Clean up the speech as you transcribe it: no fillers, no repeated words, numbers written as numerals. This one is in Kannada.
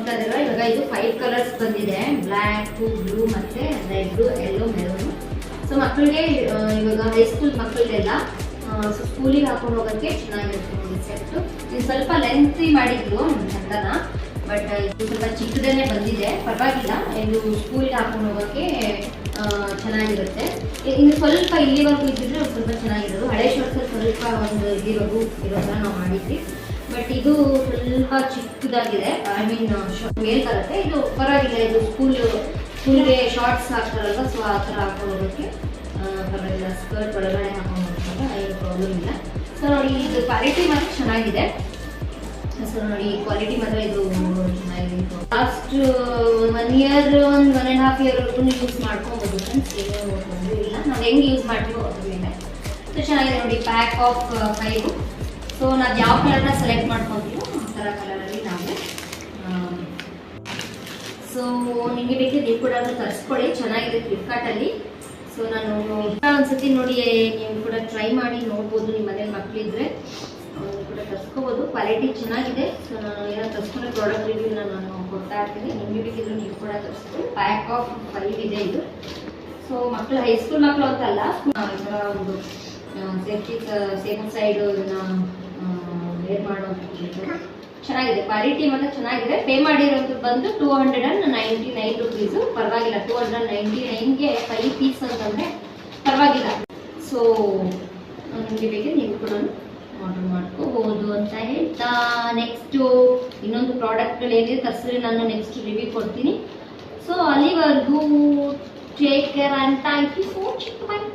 ನೋಡ್ತಾ ಇದ್ದೀರಾ, ಇವಾಗ ಇದು 5 ಕಲರ್ಸ್ ಬಂದಿದೆ, ಬ್ಲ್ಯಾಕ್, ಬ್ಲೂ ಮತ್ತೆ ರೆಡ್, ಯೆಲ್ಲೋ, ಮೆರೂನ್. ಸೊ ಮಕ್ಕಳಿಗೆ ಇವಾಗ ಹೈಸ್ಕೂಲ್ ಮಕ್ಕಳಿಗೆಲ್ಲ ಸ್ಕೂಲಿಗೆ ಹಾಕೊಂಡು ಹೋಗೋಕ್ಕೆ ಚೆನ್ನಾಗಿರುತ್ತೆ ನೋಡಿ ಸೆಟ್. ಇದು ಸ್ವಲ್ಪ ಲೆಂತ್ ಮಾಡಿದ್ರು ಅಂತನ, ಬಟ್ ಇದು ಸ್ವಲ್ಪ ಚಿಕ್ಕದೇನೆ ಬಂದಿದೆ, ಪರವಾಗಿಲ್ಲ. ಇದು ಸ್ಕೂಲಿಗೆ ಹಾಕೊಂಡು ಹೋಗೋಕ್ಕೆ ಚೆನ್ನಾಗಿರುತ್ತೆ. ಇನ್ನು ಸ್ವಲ್ಪ ಇಲ್ಲಿವರೆಗೂ ಇದ್ದಿದ್ರೆ ಸ್ವಲ್ಪ ಚೆನ್ನಾಗಿರೋದು. ಹಳೆ ಶರ್ಟ್ಸ್ ಸ್ವಲ್ಪ ಒಂದು ಇರೋದನ್ನ ನಾವು ಮಾಡಿದ್ವಿ, ಬಟ್ ಇದು ಸ್ವಲ್ಪ ಚಿಕ್ಕದಾಗಿದೆ. ಐ ಮೀನ್ ಮೇಲ್ ಬರುತ್ತೆ, ಇದು ಪರವಾಗಿಲ್ಲ. ಇದು ಸ್ಕೂಲ್ಗೆ ಶಾರ್ಟ್ಸ್ ಹಾಕ್ತಾರಲ್ವ, ಸೊ ಆ ಥರ ಹಾಕೊಂಡು ಹೋಗೋಕ್ಕೆ ಪರವಾಗಿಲ್ಲ. ಸ್ಕರ್ಟ್ ಒಳಗಡೆ ಹಾಕೊಂಡು ಹೋಗ್ತಾರೆ, ಏನು ಪ್ರಾಬ್ಲಮ್ ಇಲ್ಲ. ಸೊ ನೋಡಿ, ಇದು ಕ್ವಾಲಿಟಿ ಮಾತ್ರ ಚೆನ್ನಾಗಿದೆ. ಸೊ ನೋಡಿ, ಕ್ವಾಲಿಟಿ ಮಾತ್ರ ಇದು ಚೆನ್ನಾಗಿದೆ. ಲಾಸ್ಟ್ 1 ಇಯರ್, 1.5 ಇಯರ್ವರೆಗೂ ಯೂಸ್ ಮಾಡ್ಕೊಬೋದು ಫ್ರೆಂಡ್ಸ್, ಏನು ತೊಂದರೆ ಇಲ್ಲ. ನಾವು ಹೆಂಗೆ ಯೂಸ್ ಮಾಡ್ತೀವೋ ಅದ್ರ ಮೇಲೆ. ಸೊ ಚೆನ್ನಾಗಿದೆ ನೋಡಿ, ಪ್ಯಾಕ್ ಆಫ್ 5. ಸೊ ನಾವು ಯಾವ ಕಲರ್ನ ಸೆಲೆಕ್ಟ್ ಮಾಡ್ಕೊತೀವೋ ಆ ಥರ ಕಲರಲ್ಲಿ ನಾವು. ಸೊ ನಿಮಗೆ ಬೇಕಿದ್ರೆ ನೀವು ಕೂಡ ತರಿಸ್ಕೊಳ್ಳಿ, ಚೆನ್ನಾಗಿದೆ ಫ್ಲಿಪ್ಕಾರ್ಟಲ್ಲಿ. ಸೊ ನಾನು ಒಂದ್ಸತಿ ನೋಡಿ, ನೀವು ಕೂಡ ಟ್ರೈ ಮಾಡಿ ನೋಡ್ಬೋದು. ನಿಮ್ಮ ಮನೇಲಿ ಮಕ್ಕಳಿದ್ರೆ ಕೂಡ ತರಿಸ್ಕೋಬೋದು, ಕ್ವಾಲಿಟಿ ಚೆನ್ನಾಗಿದೆ. ಸೊ ನಾನು ಏನೋ ತರಿಸ್ಕೊಂಡ್ರೆ ಪ್ರಾಡಕ್ಟ್ ರಿವ್ಯೂನ ನಾನು ಕೊಡ್ತಾ ಇರ್ತೀನಿ, ನಿಮಗೆ ಬೇಕಿದ್ರು ನೀವು ಕೂಡ ತರಿಸ್ಕೊಳ್ಳಿ. ಪ್ಯಾಕ್ ಆಫ್ 5 ಇದೆ ಇದು. ಸೊ ಮಕ್ಕಳು ಹೈಸ್ಕೂಲ್ ಮಕ್ಕಳು ಅಂತಲ್ಲ, ಈ ಥರ ಒಂದು ಸೇಫ್ ಸೈಡ್ ವೇರ್ ಮಾಡೋ ಚೆನ್ನಾಗಿದೆ. ಕ್ವಾಲಿಟಿ ಮಾತ್ರ ಚೆನ್ನಾಗಿದೆ. ಪೇ ಮಾಡಿರೋದು ಬಂದು 299 ರುಪೀಸು, ಪರವಾಗಿಲ್ಲ. 299ಗೆ 5 ಪೀಸ್ ಅಂತಂದರೆ ಪರವಾಗಿಲ್ಲ. ಸೊ ನಿಮಗೆ ಬೇಕಿದ್ರೆ ನೀವು ಕೂಡ ಆರ್ಡರ್ ಮಾಡ್ಕೋಬೋದು ಅಂತ ಹೇಳ್ತಾ, ನೆಕ್ಸ್ಟು ಇನ್ನೊಂದು ಪ್ರಾಡಕ್ಟ್ಗಳೇನಿದೆ ತರಿಸಿದ್ರೆ ನಾನು ನೆಕ್ಸ್ಟ್ ರಿವ್ಯೂ ಕೊಡ್ತೀನಿ. ಸೊ ಅಲ್ಲಿವರೆಗೂ take care and thank you so much. Bye.